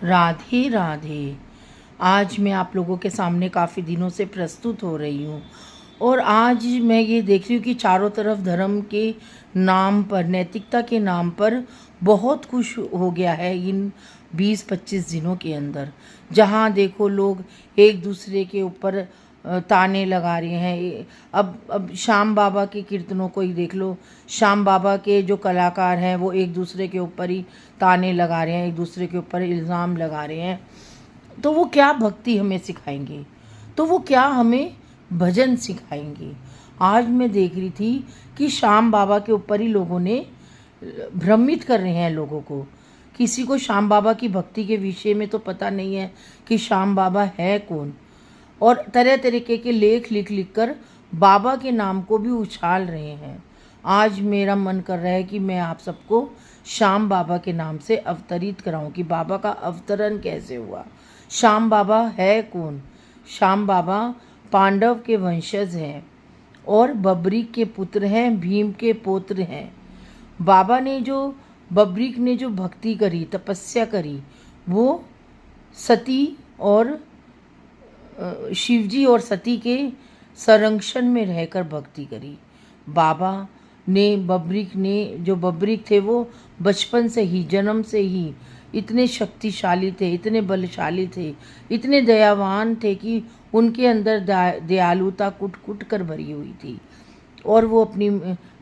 राधे राधे। आज मैं आप लोगों के सामने काफ़ी दिनों से प्रस्तुत हो रही हूँ और आज मैं ये देख रही हूँ कि चारों तरफ धर्म के नाम पर, नैतिकता के नाम पर बहुत कुछ हो गया है इन 20-25 दिनों के अंदर। जहाँ देखो लोग एक दूसरे के ऊपर ताने लगा रहे हैं। अब श्याम बाबा के कीर्तनों को ही देख लो, श्याम बाबा के जो कलाकार हैं वो एक दूसरे के ऊपर ही ताने लगा रहे हैं, एक दूसरे के ऊपर इल्ज़ाम लगा रहे हैं। तो वो क्या भक्ति हमें सिखाएंगे, तो वो क्या हमें भजन सिखाएंगे। आज मैं देख रही थी कि श्याम बाबा के ऊपर ही लोगों ने भ्रमित कर रहे हैं लोगों को। किसी को श्याम बाबा की भक्ति के विषय में तो पता नहीं है कि श्याम बाबा है कौन, और तरह तरीके के लेख लिख लिख कर बाबा के नाम को भी उछाल रहे हैं। आज मेरा मन कर रहा है कि मैं आप सबको श्याम बाबा के नाम से अवतरित कराऊं कि बाबा का अवतरण कैसे हुआ, श्याम बाबा है कौन। श्याम बाबा पांडव के वंशज हैं और बब्रीक के पुत्र हैं, भीम के पौत्र हैं। बाबा ने जो बब्रीक ने जो भक्ति करी, तपस्या करी, वो सती और शिवजी और सती के संरक्षण में रहकर भक्ति करी। बाबा ने बब्रीक थे वो बचपन से ही, जन्म से ही इतने शक्तिशाली थे, इतने बलशाली थे, इतने दयावान थे कि उनके अंदर दयालुता कुट कुट कर भरी हुई थी और वो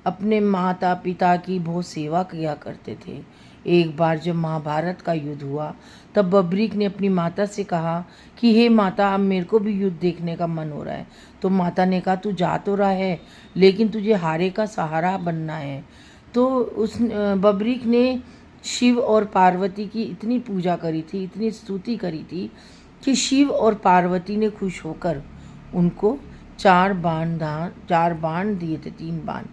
अपने माता पिता की बहुत सेवा किया करते थे। एक बार जब महाभारत का युद्ध हुआ तब बब्रीक ने अपनी माता से कहा कि हे माता, अब मेरे को भी युद्ध देखने का मन हो रहा है। तो माता ने कहा तू जा तो रहा है लेकिन तुझे हारे का सहारा बनना है। तो उस बब्रीक ने शिव और पार्वती की इतनी पूजा करी थी, इतनी स्तुति करी थी कि शिव और पार्वती ने खुश होकर उनको 4 बाण दिए थे, 3 बाण,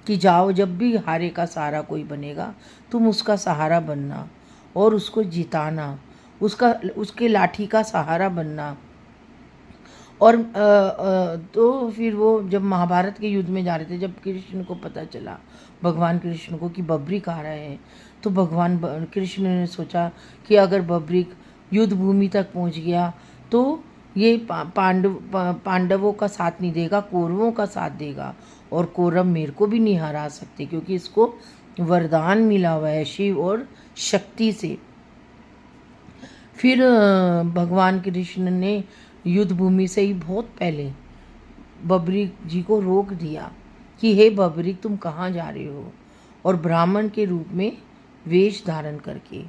कि जाओ जब भी हारे का सहारा कोई बनेगा तुम उसका सहारा बनना और उसको जिताना, उसके लाठी का सहारा बनना। और तो फिर वो जब महाभारत के युद्ध में जा रहे थे, जब कृष्ण को पता चला, भगवान कृष्ण को, कि बब्रीक आ रहे हैं, तो भगवान कृष्ण ने सोचा कि अगर बब्रीक युद्ध भूमि तक पहुंच गया तो ये पांडवों का साथ नहीं देगा, कौरवों का साथ देगा, और कौरव मेरे को भी नहीं हरा सकते क्योंकि इसको वरदान मिला हुआ है शिव और शक्ति से। फिर भगवान कृष्ण ने युद्ध भूमि से ही बहुत पहले बब्रीक जी को रोक दिया कि हे बब्रीक, तुम कहाँ जा रहे हो, और ब्राह्मण के रूप में वेश धारण करके